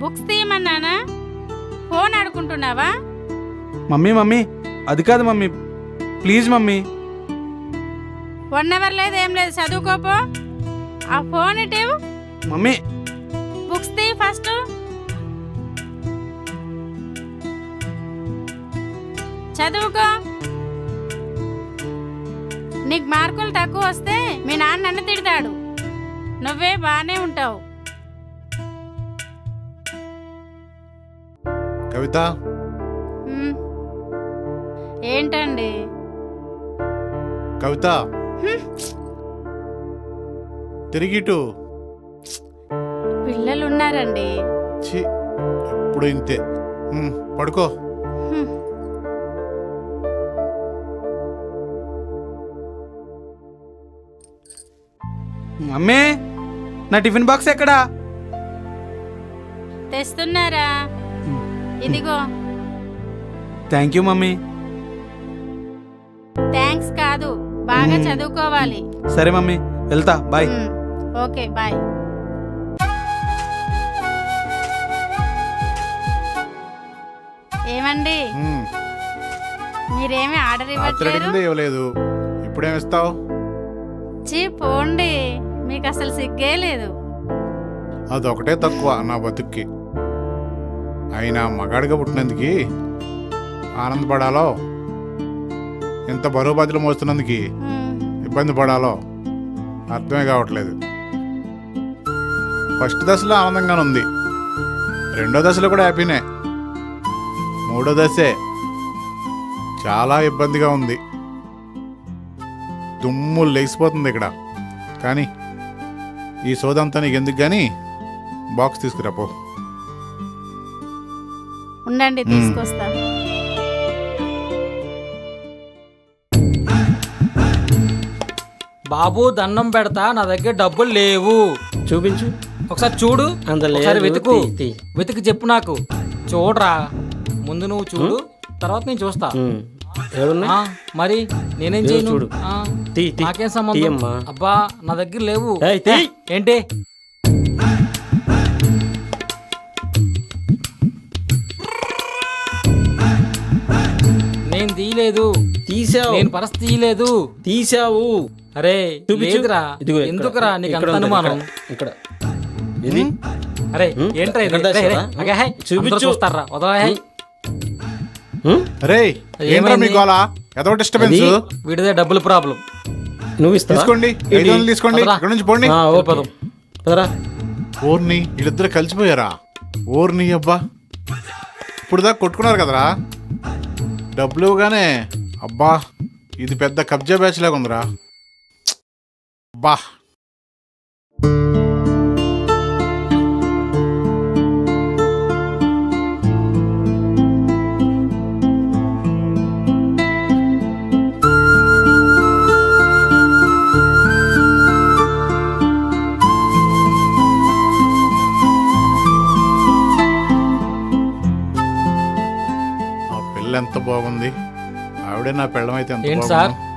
Books తీయమన్నానా? Phone ఆడుకుంటున్నావా? Mummy అది కాదు mummy, please mummy. 1 hour లేదు ఏం లేదు, చదువుకోపో. ఆ ఫోన్ ఇటు. మమ్మీ బుక్స్ తీ ఫస్ట్. చదువుకో. నీకు మార్కులు తక్కువ వస్తే మీ నాన్న నన్ను తిడతాడు. నువ్వే బాగానే ఉంటావు. కవిత, ఉమ్. ఏంటండి? కవిత తిరిగిటు. పిల్లలున్నారండి. ఛీ, ఎప్పుడు ఇంతే. పడుకో. హ్మ్. మమ్మీ నా టిఫిన్ బాక్స్ ఎక్కడా? తెస్తున్నారా? ఇదిగో. Thank you mummy. థ్యాంక్స్ కాదు, బాగా చదువుకోవాలి. సరే మమ్మీ, వెళ్తా, బాయ్. Okay bye. ఏమండి, మీరేమి ఆర్డర్ ఇవ్వట్లేదు? ఇవ్వలేదు, ఇప్పుడేమిస్తావు? చీ పోండి, మీకు అసలు సిగ్గే లేదు. అదొకటే తక్కువ నా బతుక్కి. అయినా మగాడిగా పుట్టినందుకు ఆనందపడాలో, ఇంత బరువు బాధ్యతలు మోస్తున్నందుకు ఇబ్బంది పడాలో అర్థమే కావట్లేదు. ఫస్ట్ దశలో ఆనందంగానే ఉంది, 2వ దశలో కూడా హ్యాపీనే, 3వ దశే చాలా ఇబ్బందిగా ఉంది. దుమ్ము లేచిపోతుంది ఇక్కడ. కానీ ఈ సోదంతా నీకు ఎందుకు కానీ బాక్స్ తీసుకురాపో. ఉండండి, తీసుకొస్తా. బాబు దండం పెడతా, నా దగ్గర డబ్బులు లేవు. చూపించు ఒకసారి చూడు, అందులో ఒకసారి వెతుకు. తీ. వెతికి చెప్పు నాకు. చూడరా, ముందు నువ్వు చూడు, తర్వాత నేను చూస్తా. ఏడున్నా? మరి నేనేం ఇదిగో చేయను? చూడు. తీ, తీ. నాకేం సంబంధం? తీయమ్మా. అబ్బా నా దగ్గర లేవు. ఏయ్, తీ. ఏంటి? నేను తీయలేదు. తీసావు. నేను పరస్ తీయలేదు. తీసావు. అరే చూపించు. లేదురా. ఇదిగో ఇక్కడ. ఎందుకురా నీకు ఇక్కడ అంత ఉంది, అనుమానం? ఇక్కడ ఇది. అరే ఏంట్రా ఇది? ఇక్కడ రేయ్, దాచావా? రేయ్, అగే, హై. చూపించు. అందరూ చూస్తారా? వదలా, హై. రే ఏంట్రా ఏమైంది? మీ గోలా? ఏదో డిస్టర్బెన్స్. వీడిదే డబ్బుల ప్రాబ్లం. నువ్వు ఇస్తావా? తీసుకోండి, 500 తీసుకోండి, పదరా. ఇక్కడ నుంచి పోండి. ఓకే. పదం. పదరా. ఓర్ని వీళ్ళిద్దరు కలిసిపోయారా? ఓర్ని అబ్బా, ఇప్పుడు దాకా కొట్టుకున్నారు కదరా, డబ్బులు ఇవ్వగానే. అబ్బా ఇది పెద్ద కబ్జా బ్యాచ్ లాగా ఉందిరా. అబ్బా ఎంత బాగుంది. ఆవిడే నా పెళ్ళమైతే ఎంత ఏంటి సార్? బాగుంది.